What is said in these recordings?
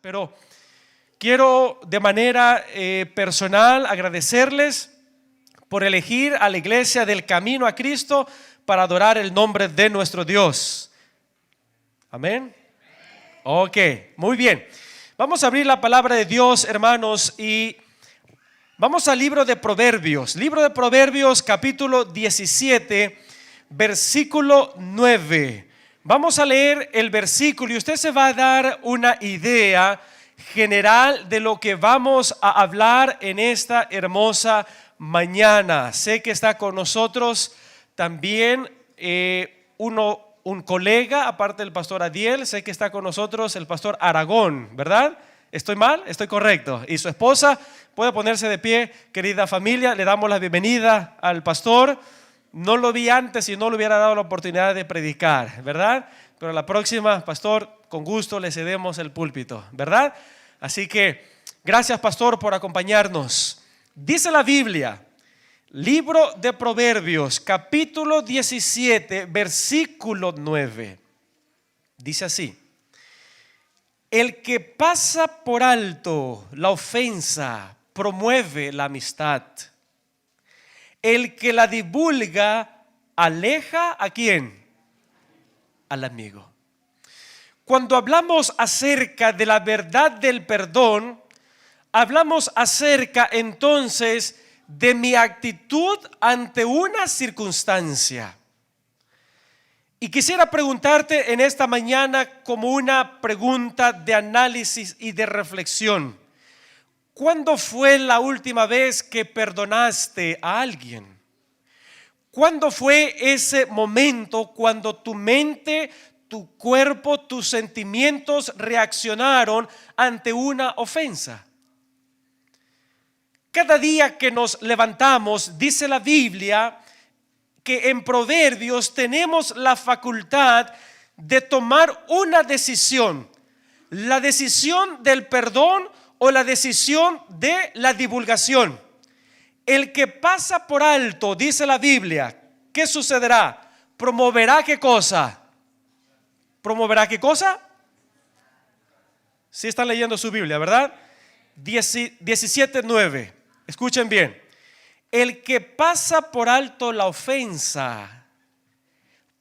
Pero quiero de manera personal agradecerles por elegir a la iglesia del Camino a Cristo para adorar el nombre de nuestro Dios. Amén. Ok, muy bien. Vamos a abrir la palabra de Dios, hermanos, y vamos al libro de Proverbios. Libro de Proverbios, capítulo 17, versículo 9. Vamos a leer el versículo y usted se va a dar una idea general de lo que vamos a hablar en esta hermosa mañana. Sé que está con nosotros también un colega, aparte del pastor Adiel. Sé que está con nosotros el pastor Aragón, ¿verdad? ¿Estoy mal? ¿Estoy correcto? Y su esposa puede ponerse de pie. Querida familia, le damos la bienvenida al pastor. No lo vi antes y no le hubiera dado la oportunidad de predicar, ¿verdad? Pero la próxima, pastor, con gusto le cedemos el púlpito, ¿verdad? Así que gracias, pastor, por acompañarnos. Dice la Biblia, libro de Proverbios, capítulo 17, versículo 9. Dice así: el que pasa por alto la ofensa promueve la amistad. El que la divulga aleja ¿a quién? Al amigo. Cuando hablamos acerca de la verdad del perdón, hablamos acerca entonces de mi actitud ante una circunstancia. Y quisiera preguntarte en esta mañana como una pregunta de análisis y de reflexión: ¿cuándo fue la última vez que perdonaste a alguien? ¿Cuándo fue ese momento cuando tu mente, tu cuerpo, tus sentimientos reaccionaron ante una ofensa? Cada día que nos levantamos, dice la Biblia que en Proverbios tenemos la facultad de tomar una decisión: la decisión del perdón o la decisión de la divulgación. El que pasa por alto, dice la Biblia, ¿qué sucederá? ¿Promoverá qué cosa? ¿Promoverá qué cosa? Si están leyendo su Biblia, ¿verdad? 17:9. Escuchen bien. El que pasa por alto la ofensa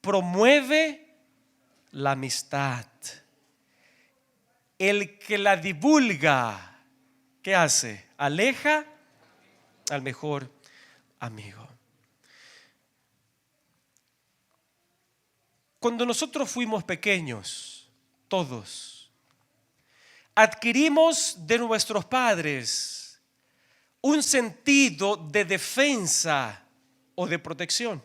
promueve la amistad. El que la divulga, ¿qué hace? Aleja al mejor amigo. Cuando nosotros fuimos pequeños, todos, adquirimos de nuestros padres un sentido de defensa o de protección.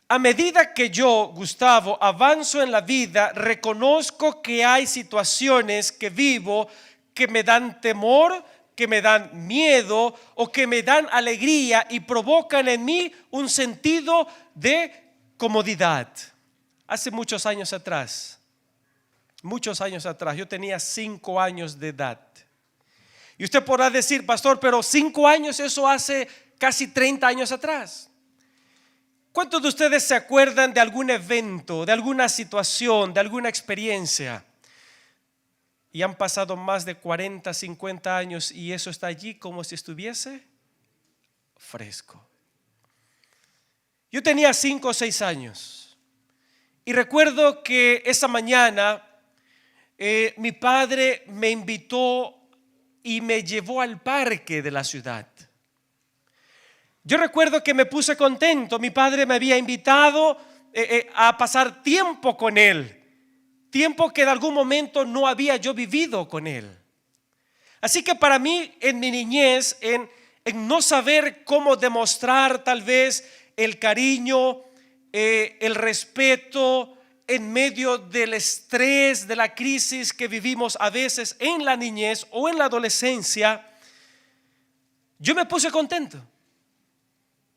A medida que yo, Gustavo, avanzo en la vida, reconozco que hay situaciones que vivo que me dan temor, que me dan miedo o que me dan alegría y provocan en mí un sentido de comodidad. Hace muchos años atrás, yo tenía 5 años de edad. Y usted podrá decir: pastor, pero 5 años, eso hace casi 30 años atrás. ¿Cuántos de ustedes se acuerdan de algún evento, de alguna situación, de alguna experiencia? Y han pasado más de 40, 50 años y eso está allí como si estuviese fresco. Yo tenía 5 o 6 años y recuerdo que esa mañana mi padre me invitó y me llevó al parque de la ciudad. Yo recuerdo que me puse contento. Mi padre me había invitado a pasar tiempo con él. Tiempo que de algún momento no había yo vivido con él. Así que para mí, en mi niñez, en no saber cómo demostrar tal vez el cariño, el respeto en medio del estrés, de la crisis que vivimos a veces en la niñez o en la adolescencia, yo me puse contento.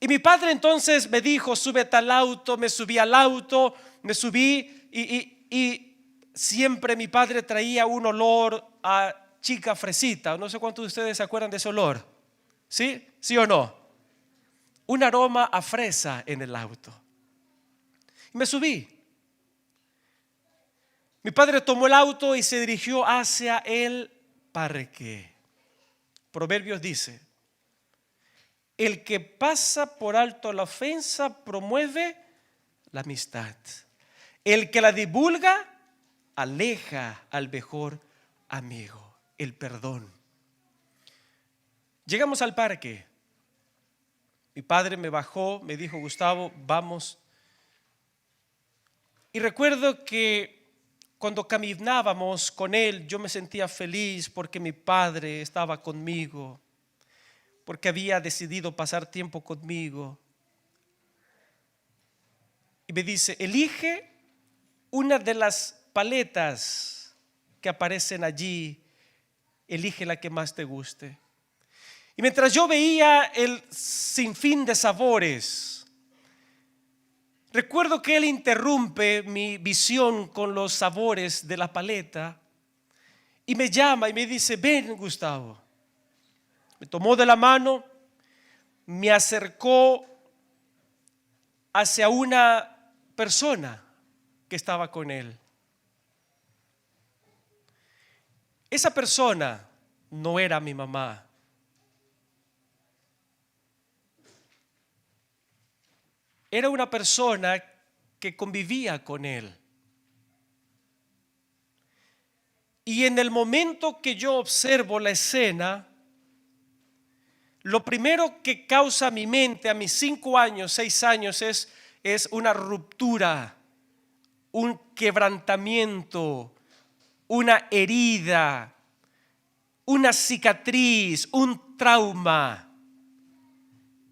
Y mi padre entonces me dijo: súbete al auto. Me subí al auto, me subí y siempre mi padre traía un olor a chica fresita. No sé cuántos de ustedes se acuerdan de ese olor. ¿Sí? ¿Sí o no? Un aroma a fresa en el auto. Y me subí. Mi padre tomó el auto y se dirigió hacia el parque. Proverbios dice: el que pasa por alto la ofensa promueve la amistad. El que la divulga aleja al mejor amigo. El perdón. Llegamos al parque. Mi padre me bajó, me dijo: Gustavo, vamos. Y recuerdo que cuando caminábamos con él, yo me sentía feliz porque mi padre estaba conmigo, porque había decidido pasar tiempo conmigo. Y me dice: elige una de las paletas que aparecen allí, elige la que más te guste. Y mientras yo veía el sinfín de sabores, recuerdo que él interrumpe mi visión con los sabores de la paleta y me llama y me dice: ven, Gustavo. Me tomó de la mano, me acercó hacia una persona que estaba con él. Esa persona no era mi mamá. Era una persona que convivía con él. Y en el momento que yo observo la escena, lo primero que causa mi mente a mis 5 años, 6 años es una ruptura, un quebrantamiento, una herida, una cicatriz, un trauma,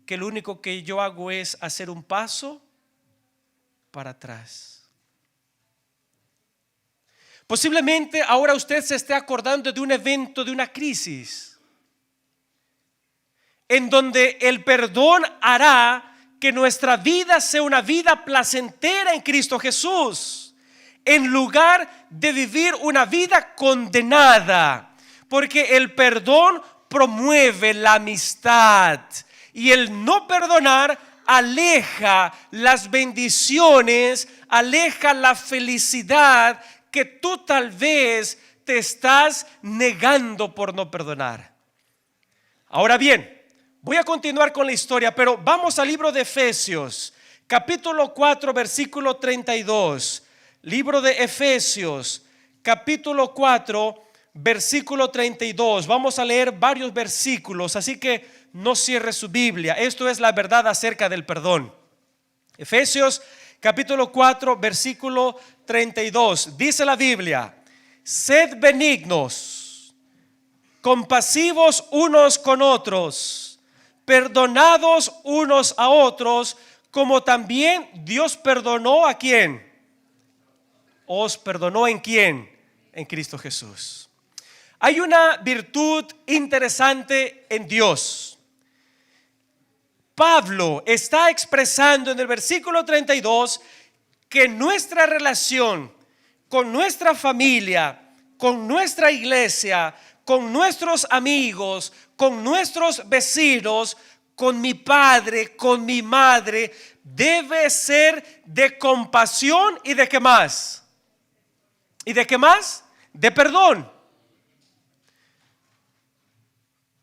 que lo único que yo hago es hacer un paso para atrás. Posiblemente ahora usted se esté acordando de un evento, de una crisis, en donde el perdón hará que nuestra vida sea una vida placentera en Cristo Jesús, en lugar de vivir una vida condenada, porque el perdón promueve la amistad y el no perdonar aleja las bendiciones, aleja la felicidad que tú tal vez te estás negando por no perdonar. Ahora bien, voy a continuar con la historia, pero vamos al libro de Efesios, capítulo 4, versículo 32. Libro de Efesios, capítulo 4, versículo 32. Vamos a leer varios versículos, así que no cierre su Biblia. Esto es la verdad acerca del perdón. Efesios, capítulo 4, versículo 32. Dice la Biblia: sed benignos, compasivos unos con otros, perdonados unos a otros, como también Dios perdonó ¿a quién? ¿Os perdonó en quién? En Cristo Jesús. Hay una virtud interesante en Dios. Pablo está expresando en el versículo 32 que nuestra relación con nuestra familia, con nuestra iglesia, con nuestros amigos, con nuestros vecinos, con mi padre, con mi madre, debe ser de compasión y de qué más. ¿Y de qué más? De perdón.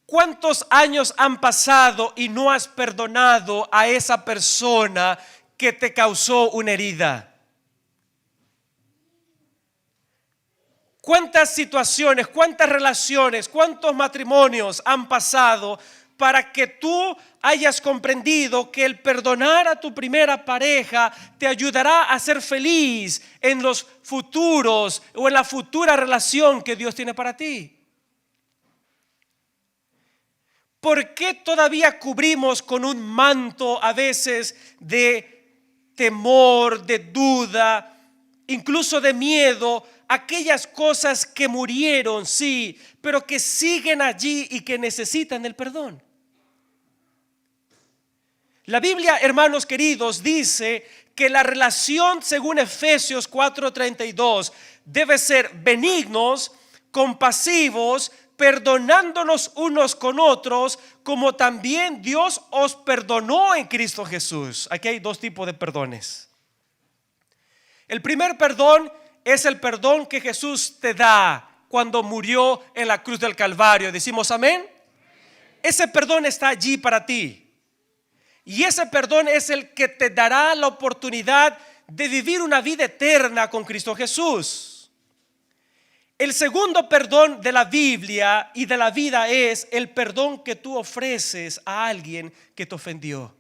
¿Cuántos años han pasado y no has perdonado a esa persona que te causó una herida? ¿Cuántas situaciones, cuántas relaciones, cuántos matrimonios han pasado para que tú hayas comprendido que el perdonar a tu primera pareja te ayudará a ser feliz en los futuros o en la futura relación que Dios tiene para ti? ¿Por qué todavía cubrimos con un manto a veces de temor, de duda, incluso de miedo, aquellas cosas que murieron, sí, pero que siguen allí y que necesitan el perdón? La Biblia, hermanos queridos, dice que la relación, según Efesios 4:32, debe ser benignos, compasivos, perdonándonos unos con otros, como también Dios os perdonó en Cristo Jesús. Aquí hay dos tipos de perdones. El primer perdón es el perdón que Jesús te da cuando murió en la cruz del Calvario. Decimos amén. Ese perdón está allí para ti. Y ese perdón es el que te dará la oportunidad de vivir una vida eterna con Cristo Jesús. El segundo perdón de la Biblia y de la vida es el perdón que tú ofreces a alguien que te ofendió.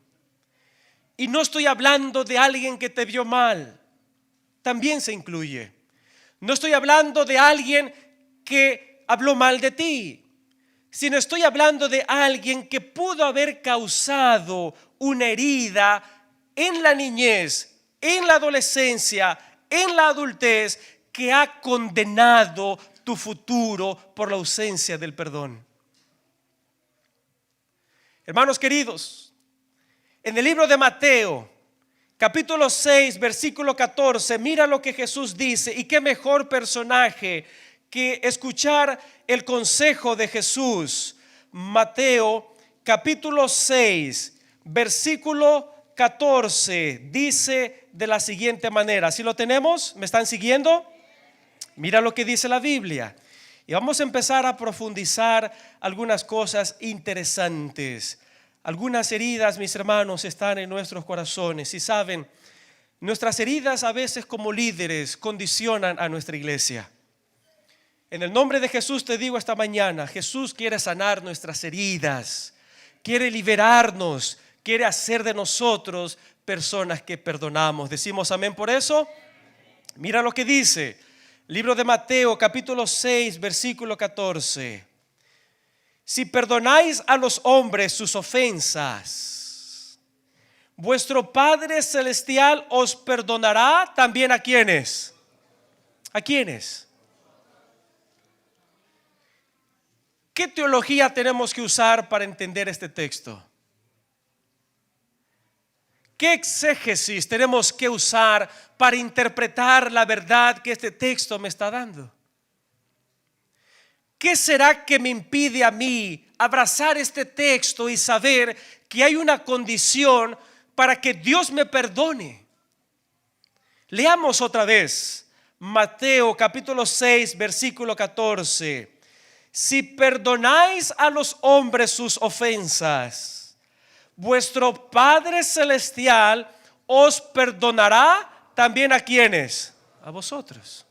Y no estoy hablando de alguien que te vio mal. También se incluye. No estoy hablando de alguien que habló mal de ti, sino estoy hablando de alguien que pudo haber causado una herida en la niñez, en la adolescencia, en la adultez, que ha condenado tu futuro por la ausencia del perdón. Hermanos queridos, en el libro de Mateo, capítulo 6, versículo 14, mira lo que Jesús dice, y qué mejor personaje que escuchar el consejo de Jesús. Mateo capítulo 6, versículo 14, dice de la siguiente manera. ¿Sí lo tenemos? ¿Me están siguiendo? Mira lo que dice la Biblia. Y vamos a empezar a profundizar algunas cosas interesantes. Algunas heridas, mis hermanos, están en nuestros corazones. Y saben, nuestras heridas a veces como líderes condicionan a nuestra iglesia. En el nombre de Jesús te digo esta mañana, Jesús quiere sanar nuestras heridas, quiere liberarnos, quiere hacer de nosotros personas que perdonamos. ¿Decimos amén por eso? Mira lo que dice, libro de Mateo capítulo 6, versículo 14. Si perdonáis a los hombres sus ofensas, vuestro Padre Celestial os perdonará también a quienes. ¿A quiénes? ¿Qué teología tenemos que usar para entender este texto? ¿Qué exégesis tenemos que usar para interpretar la verdad que este texto me está dando? ¿Qué será que me impide a mí abrazar este texto y saber que hay una condición para que Dios me perdone? Leamos otra vez Mateo capítulo 6, versículo 14. Si perdonáis a los hombres sus ofensas, vuestro Padre Celestial os perdonará también a quienes, a vosotros.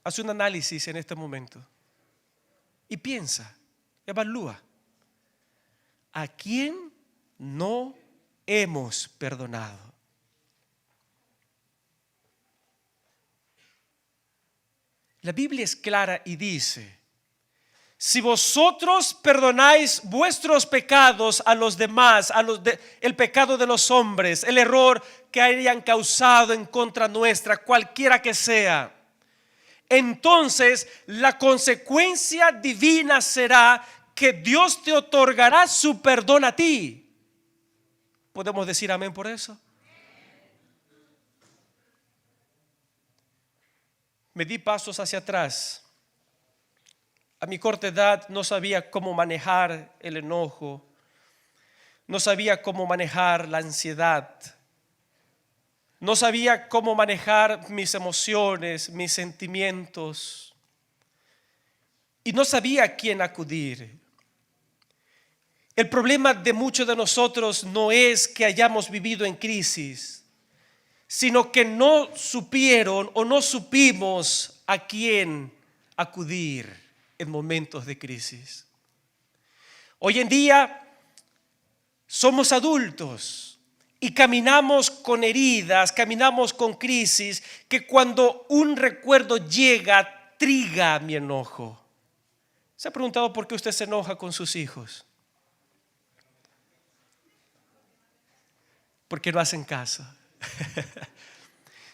Haz un análisis en este momento y piensa, evalúa. ¿A quién no hemos perdonado? La Biblia es clara y dice: si vosotros perdonáis vuestros pecados a los demás, el pecado de los hombres, el error que hayan causado en contra nuestra, cualquiera que sea, entonces la consecuencia divina será que Dios te otorgará su perdón a ti. ¿Podemos decir amén por eso? Me di pasos hacia atrás. A mi corta edad no sabía cómo manejar el enojo, no sabía cómo manejar la ansiedad, no sabía cómo manejar mis emociones, mis sentimientos, y no sabía a quién acudir. El problema de muchos de nosotros no es que hayamos vivido en crisis, sino que no supieron o no supimos a quién acudir en momentos de crisis. Hoy en día somos adultos y caminamos con heridas, caminamos con crisis, que cuando un recuerdo llega, triga mi enojo. ¿Se ha preguntado por qué usted se enoja con sus hijos? Porque no hacen caso.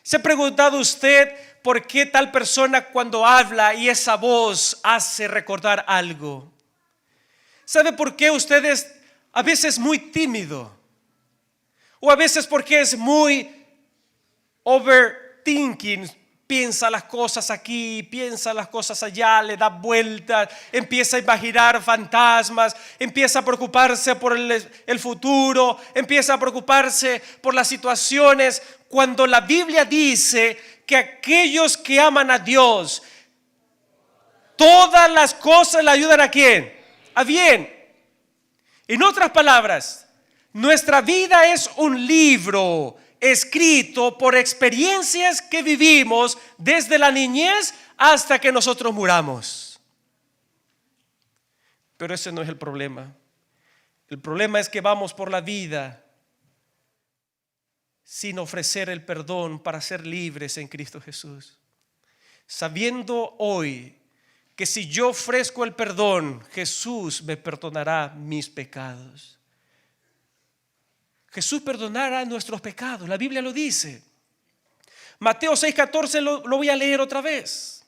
¿Se ha preguntado usted por qué tal persona cuando habla y esa voz hace recordar algo? ¿Sabe por qué usted es a veces muy tímido? O a veces porque es muy overthinking, piensa las cosas aquí, piensa las cosas allá, le da vueltas, empieza a imaginar fantasmas, empieza a preocuparse por el futuro, empieza a preocuparse por las situaciones, cuando la Biblia dice que aquellos que aman a Dios, todas las cosas le ayudan ¿a quién? A bien. En otras palabras, nuestra vida es un libro escrito por experiencias que vivimos desde la niñez hasta que nosotros muramos. Pero ese no es el problema. El problema es que vamos por la vida sin ofrecer el perdón para ser libres en Cristo Jesús. Sabiendo hoy que si yo ofrezco el perdón, Jesús me perdonará mis pecados. Jesús perdonará nuestros pecados, la Biblia lo dice. Mateo 6:14 lo voy a leer otra vez.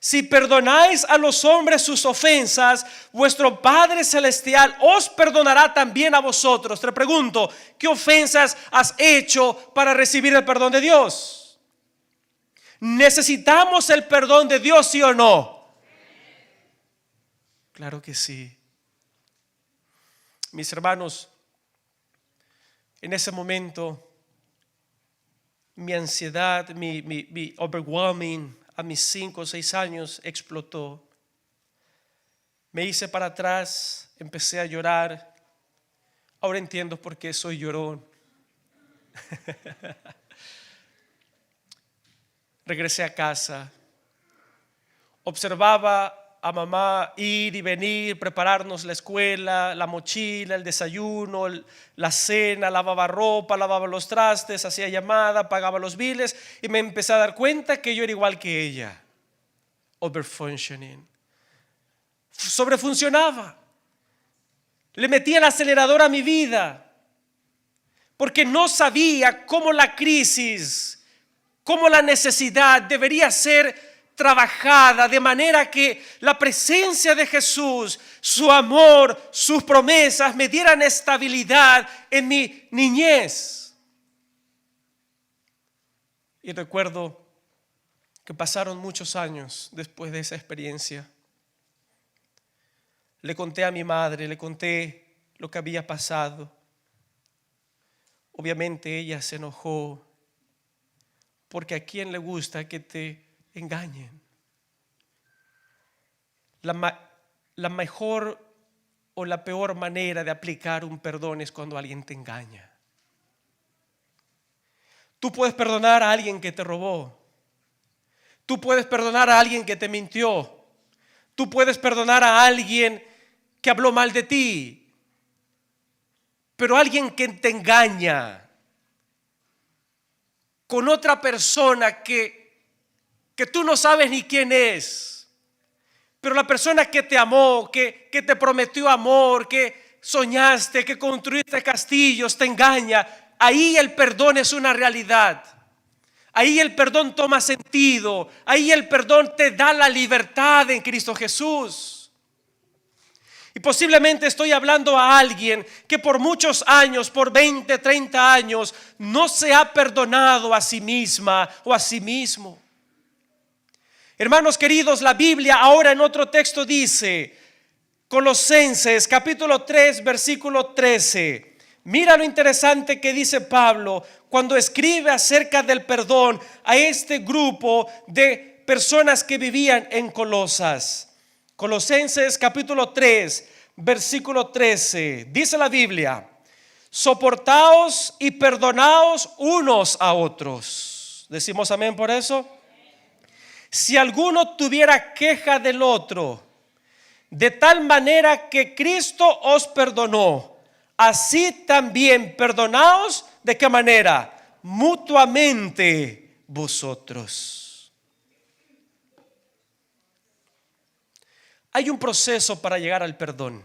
Si perdonáis a los hombres sus ofensas, vuestro Padre Celestial os perdonará también a vosotros. Te pregunto, ¿qué ofensas has hecho para recibir el perdón de Dios? ¿Necesitamos el perdón de Dios, sí o no? Claro que sí. Mis hermanos, en ese momento, mi ansiedad, mi overwhelming a mis 5 o 6 años explotó. Me hice para atrás, empecé a llorar. Ahora entiendo por qué soy llorón. Regresé a casa. Observaba a mamá ir y venir, prepararnos la escuela, la mochila, el desayuno, la cena, lavaba ropa, lavaba los trastes, hacía llamada, pagaba los biles y me empecé a dar cuenta que yo era igual que ella. Overfunctioning. Sobrefuncionaba. Le metía el acelerador a mi vida porque no sabía cómo la crisis, cómo la necesidad debería ser trabajada de manera que la presencia de Jesús, su amor, sus promesas me dieran estabilidad en mi niñez. Y recuerdo que pasaron muchos años después de esa experiencia. Le conté a mi madre, le conté lo que había pasado. Obviamente ella se enojó porque a quién le gusta que te engañen. La mejor o la peor manera de aplicar un perdón es cuando alguien te engaña. Tú puedes perdonar a alguien que te robó. Tú puedes perdonar a alguien que te mintió. Tú puedes perdonar a alguien que habló mal de ti. Pero alguien que te engaña con otra persona que tú no sabes ni quién es, pero la persona que te amó, que te prometió amor, que soñaste, que construiste castillos, te engaña, ahí el perdón es una realidad. Ahí el perdón toma sentido. Ahí el perdón te da la libertad en Cristo Jesús. Y posiblemente estoy hablando a alguien que por muchos años, por 20, 30 años, no se ha perdonado a sí misma o a sí mismo. Hermanos queridos, la Biblia ahora en otro texto dice, Colosenses capítulo 3 versículo 13. Mira lo interesante que dice Pablo cuando escribe acerca del perdón a este grupo de personas que vivían en Colosas. Colosenses capítulo 3 versículo 13. Dice la Biblia, soportaos y perdonaos unos a otros. ¿Decimos amén por eso? Si alguno tuviera queja del otro, de tal manera que Cristo os perdonó, así también perdonaos, ¿de qué manera? Mutuamente vosotros. Hay un proceso para llegar al perdón.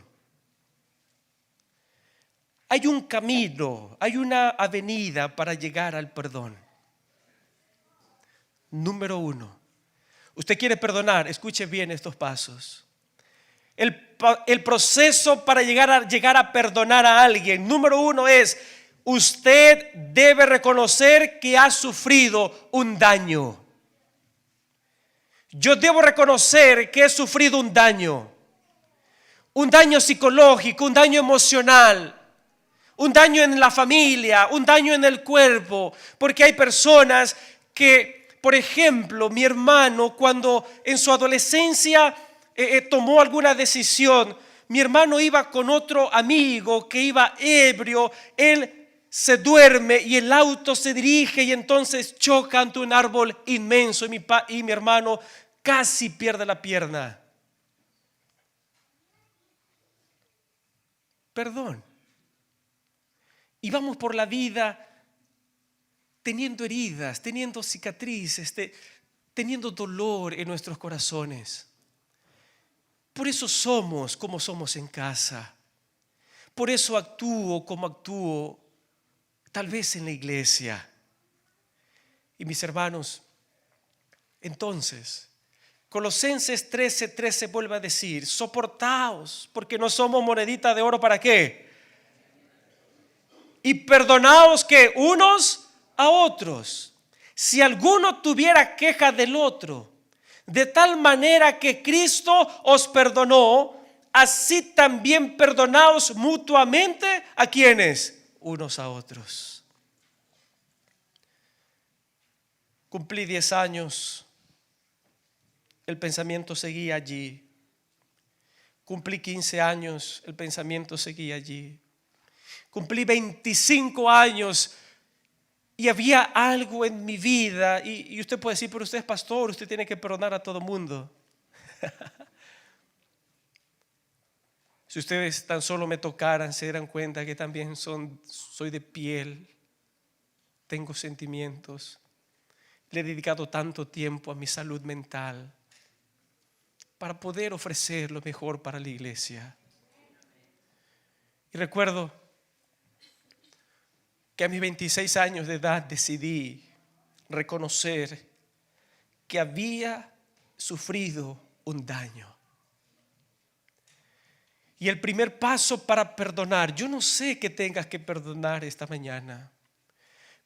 Hay un camino, hay una avenida para llegar al perdón. Número 1. Usted quiere perdonar, escuche bien estos pasos. El proceso para llegar a perdonar a alguien, número 1 es, usted debe reconocer que ha sufrido un daño. Yo debo reconocer que he sufrido un daño psicológico, un daño emocional, un daño en la familia, un daño en el cuerpo, porque hay personas que, por ejemplo, mi hermano, cuando en su adolescencia tomó alguna decisión, mi hermano iba con otro amigo que iba ebrio, él se duerme y el auto se dirige y entonces choca ante un árbol inmenso y mi hermano casi pierde la pierna. Perdón. Y vamos por la vida teniendo heridas, teniendo cicatrices, teniendo dolor en nuestros corazones. Por eso somos como somos en casa. Por eso actúo como actúo, tal vez en la iglesia. Y mis hermanos, entonces, Colosenses 13:13 vuelve a decir: soportaos, porque no somos monedita de oro. ¿Para qué? Y perdonaos que unos a otros, si alguno tuviera queja del otro, de tal manera que Cristo os perdonó, así también perdonaos mutuamente. ¿A quiénes? Unos a otros. Cumplí 10 años, el pensamiento seguía allí. Cumplí 15 años, el pensamiento seguía allí. Cumplí 25 años y había algo en mi vida. Y usted puede decir: pero usted es pastor, usted tiene que perdonar a todo mundo. Si ustedes tan solo me tocaran, se darán cuenta que también soy de piel, tengo sentimientos. Le he dedicado tanto tiempo a mi salud mental para poder ofrecer lo mejor para la iglesia. Y recuerdo que a mis 26 años de edad decidí reconocer que había sufrido un daño. Y el primer paso para perdonar, yo no sé que tengas que perdonar esta mañana,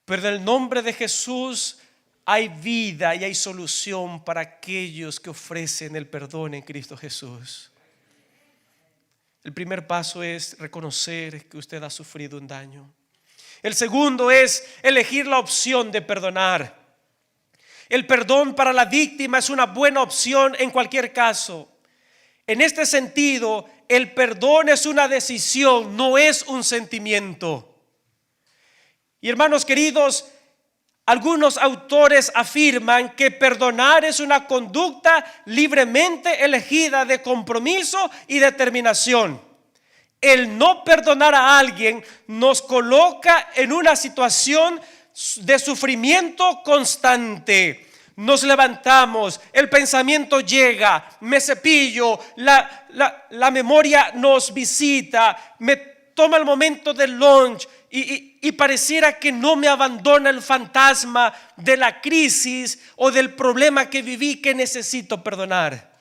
pero en el nombre de Jesús hay vida y hay solución para aquellos que ofrecen el perdón en Cristo Jesús. El primer paso es reconocer que usted ha sufrido un daño. El segundo es elegir la opción de perdonar. El perdón para la víctima es una buena opción en cualquier caso. En este sentido, el perdón es una decisión, no es un sentimiento. Y hermanos queridos, algunos autores afirman que perdonar es una conducta libremente elegida de compromiso y determinación. El no perdonar a alguien nos coloca en una situación de sufrimiento constante. Nos levantamos, el pensamiento llega, me cepillo, la memoria nos visita, me toma el momento del lunch y pareciera que no me abandona el fantasma de la crisis o del problema que viví que necesito perdonar.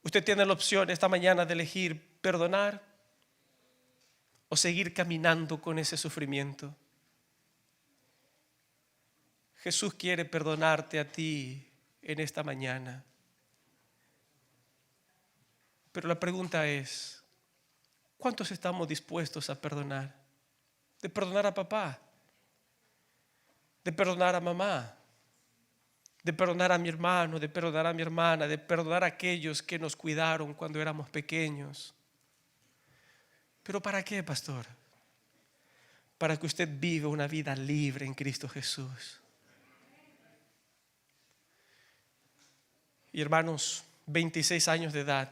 Usted tiene la opción esta mañana de elegir perdonar o seguir caminando con ese sufrimiento. Jesús quiere perdonarte a ti en esta mañana. Pero la pregunta es: ¿cuántos estamos dispuestos a perdonar? De perdonar a papá, de perdonar a mamá, de perdonar a mi hermano, de perdonar a mi hermana, de perdonar a aquellos que nos cuidaron cuando éramos pequeños. ¿Pero para qué, pastor? Para que usted viva una vida libre en Cristo Jesús. Y hermanos, 26 años de edad.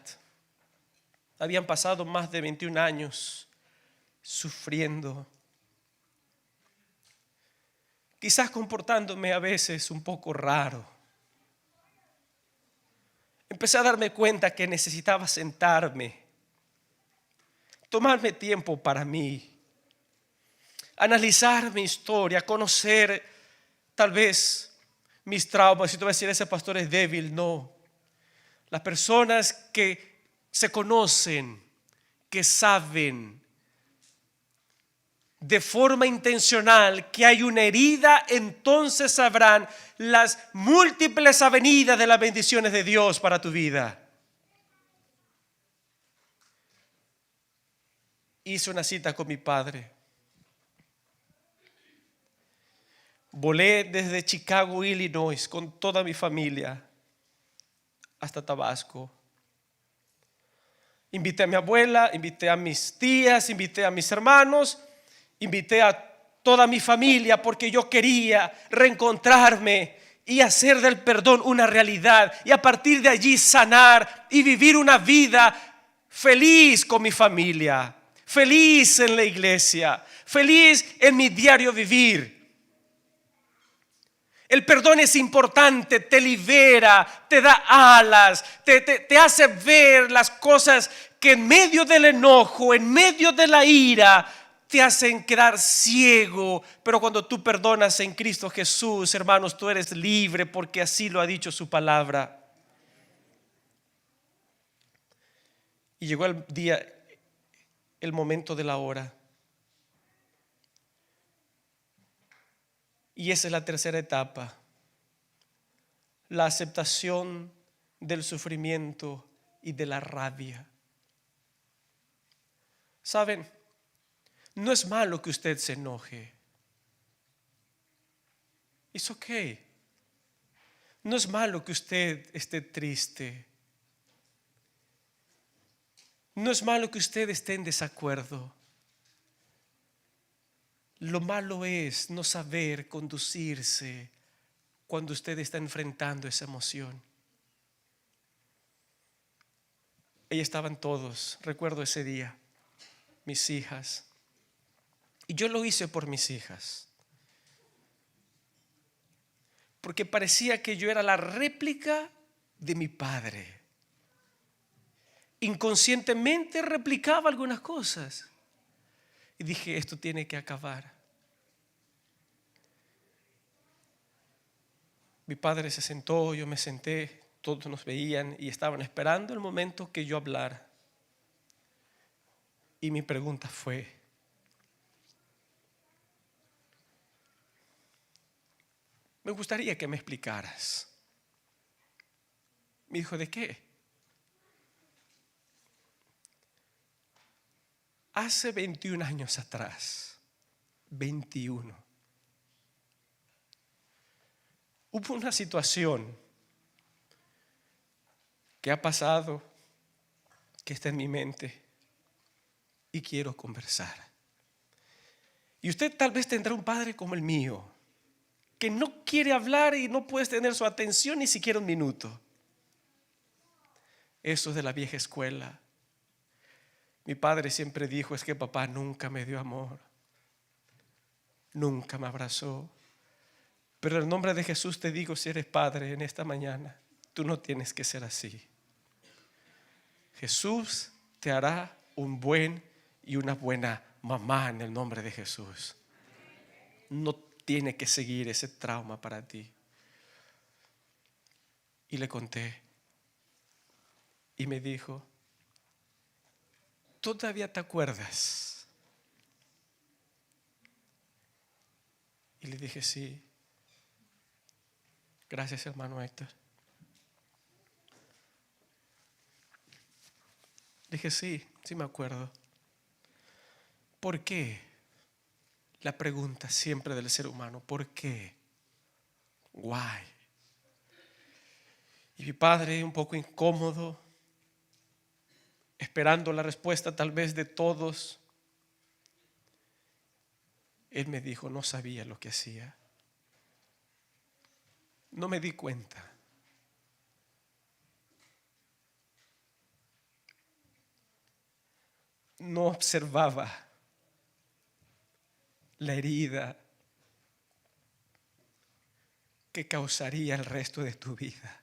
Habían pasado más de 21 años sufriendo. Quizás comportándome a veces un poco raro. Empecé a darme cuenta que necesitaba sentarme, tomarme tiempo para mí, analizar mi historia, conocer tal vez mis traumas. Si tú vas a decir: ese pastor es débil, no. Las personas que se conocen, que saben de forma intencional que hay una herida, entonces sabrán las múltiples avenidas de las bendiciones de Dios para tu vida. Hice una cita con mi padre. Volé desde Chicago, Illinois, con toda mi familia hasta Tabasco. Invité a mi abuela, invité a mis tías, invité a mis hermanos, invité a toda mi familia porque yo quería reencontrarme y hacer del perdón una realidad y a partir de allí sanar y vivir una vida feliz con mi familia, feliz en la iglesia, feliz en mi diario vivir. El perdón es importante, te libera, te da alas, te hace ver las cosas que en medio del enojo, en medio de la ira, te hacen quedar ciego. Pero cuando tú perdonas en Cristo Jesús, hermanos, tú eres libre porque así lo ha dicho su palabra. Y llegó el día, el momento de la hora. Y esa es la tercera etapa, la aceptación del sufrimiento y de la rabia. ¿Saben? No es malo que usted se enoje. Es ok. No es malo que usted esté triste. No es malo que usted esté en desacuerdo. Lo malo es no saber conducirse cuando usted está enfrentando esa emoción. Ahí estaban todos, recuerdo ese día, mis hijas. Y yo lo hice por mis hijas. Porque parecía que yo era la réplica de mi padre. Inconscientemente replicaba algunas cosas. Y dije, esto tiene que acabar. Mi padre se sentó, yo me senté, todos nos veían y estaban esperando el momento que yo hablara. Y mi pregunta fue, me gustaría que me explicaras. Me dijo, ¿de qué? Hace 21 años atrás, 21, hubo una situación que ha pasado, que está en mi mente y quiero conversar. Y usted tal vez tendrá un padre como el mío, que no quiere hablar y no puedes tener su atención ni siquiera un minuto. Eso es de la vieja escuela. Mi padre siempre dijo, es que papá nunca me dio amor, nunca me abrazó. Pero en el nombre de Jesús te digo, si eres padre en esta mañana, tú no tienes que ser así. Jesús te hará un buen y una buena mamá en el nombre de Jesús. No tiene que seguir ese trauma para ti. Y le conté. Y me dijo, ¿todavía te acuerdas? Y le dije, sí. Gracias, hermano Héctor. Dije, sí me acuerdo. ¿Por qué? La pregunta siempre del ser humano, ¿por qué? Why? Y mi padre, un poco incómodo, esperando la respuesta tal vez de todos, él me dijo, no sabía lo que hacía. No me di cuenta. No observaba la herida que causaría el resto de tu vida.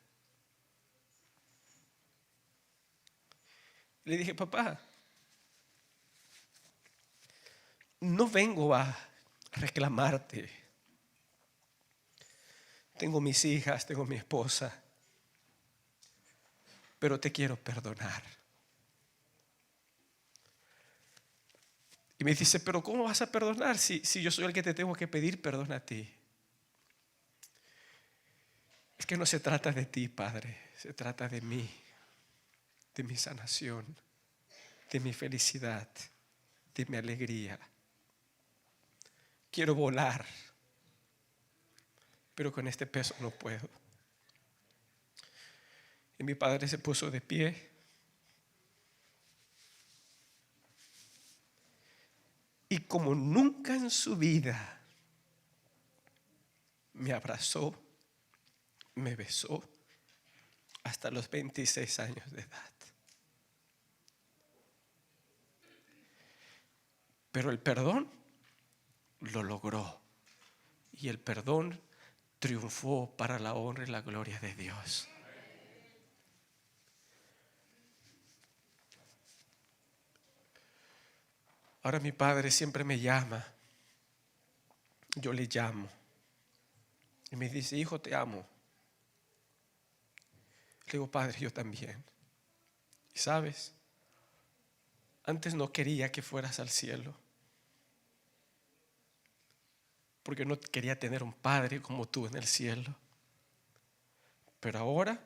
Le dije, papá, no vengo a reclamarte. Tengo mis hijas, tengo mi esposa, pero te quiero perdonar. Y me dice, pero ¿cómo vas a perdonar si yo soy el que te tengo que pedir perdón a ti? Es que no se trata de ti, Padre, se trata de mí, de mi sanación, de mi felicidad, de mi alegría. Quiero volar, pero con este peso no puedo. Y mi padre se puso de pie y como nunca en su vida me abrazó, me besó hasta los 26 años de edad. Pero el perdón lo logró y el perdón triunfó para la honra y la gloria de Dios. Ahora mi padre siempre me llama, yo le llamo y me dice, hijo, te amo. Le digo, padre, yo también. Y sabes, antes no quería que fueras al cielo, porque no quería tener un padre como tú en el cielo. Pero ahora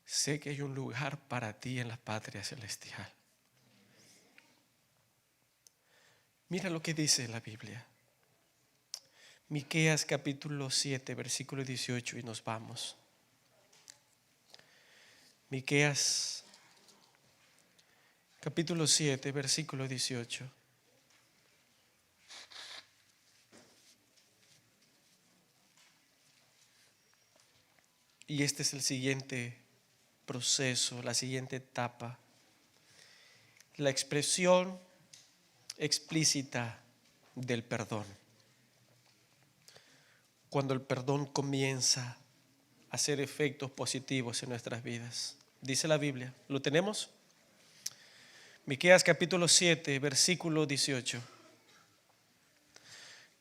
sé que hay un lugar para ti en la patria celestial. Mira lo que dice la Biblia. Miqueas capítulo 7, versículo 18 y nos vamos. Miqueas capítulo 7, versículo 18. Y este es el siguiente proceso, la siguiente etapa. La expresión explícita del perdón. Cuando el perdón comienza a hacer efectos positivos en nuestras vidas. Dice la Biblia, ¿lo tenemos? Miqueas capítulo 7, versículo 18.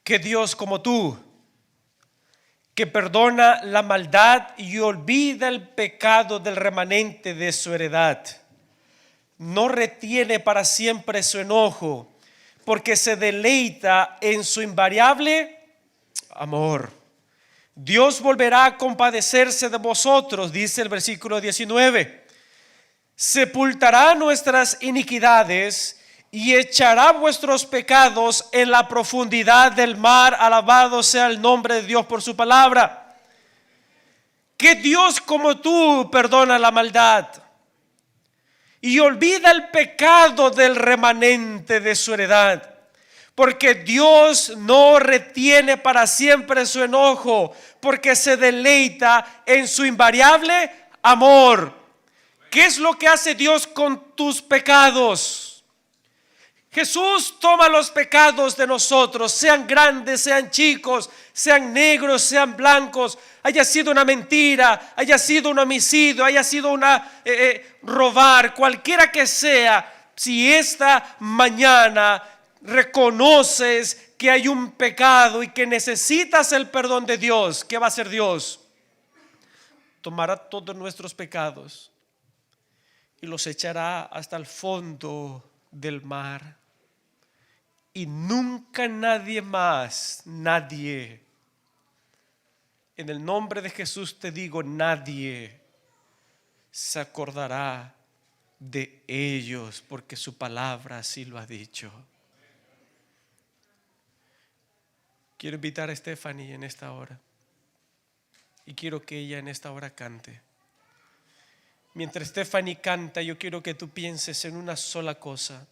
Que Dios como tú, que perdona la maldad y olvida el pecado del remanente de su heredad, no retiene para siempre su enojo, porque se deleita en su invariable amor. Dios volverá a compadecerse de vosotros, dice el versículo 19. Sepultará nuestras iniquidades y echará vuestros pecados en la profundidad del mar. Alabado sea el nombre de Dios por su palabra. Que Dios como tú perdona la maldad y olvida el pecado del remanente de su heredad. Porque Dios no retiene para siempre su enojo, porque se deleita en su invariable amor. ¿Qué es lo que hace Dios con tus pecados? Jesús toma los pecados de nosotros, sean grandes, sean chicos, sean negros, sean blancos, haya sido una mentira, haya sido un homicidio, haya sido robar, cualquiera que sea. Si esta mañana reconoces que hay un pecado y que necesitas el perdón de Dios, ¿qué va a hacer Dios? Tomará todos nuestros pecados y los echará hasta el fondo del mar. Y nunca nadie más, nadie, en el nombre de Jesús te digo, nadie se acordará de ellos, porque su palabra así lo ha dicho. Quiero invitar a Stephanie en esta hora y quiero que ella en esta hora cante. Mientras Stephanie canta, yo quiero que tú pienses en una sola cosa.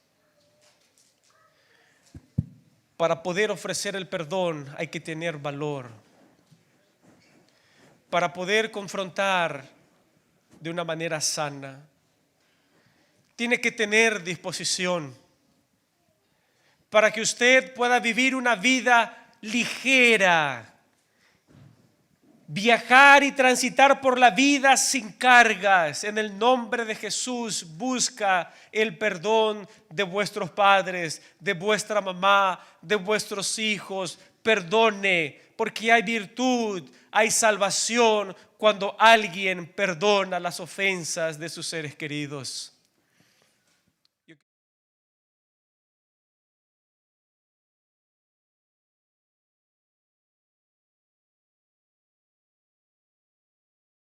Para poder ofrecer el perdón hay que tener valor. Para poder confrontar de una manera sana, tiene que tener disposición. Para que usted pueda vivir una vida ligera, viajar y transitar por la vida sin cargas, en el nombre de Jesús, busca el perdón de vuestros padres, de vuestra mamá, de vuestros hijos. Perdone, porque hay virtud, hay salvación cuando alguien perdona las ofensas de sus seres queridos.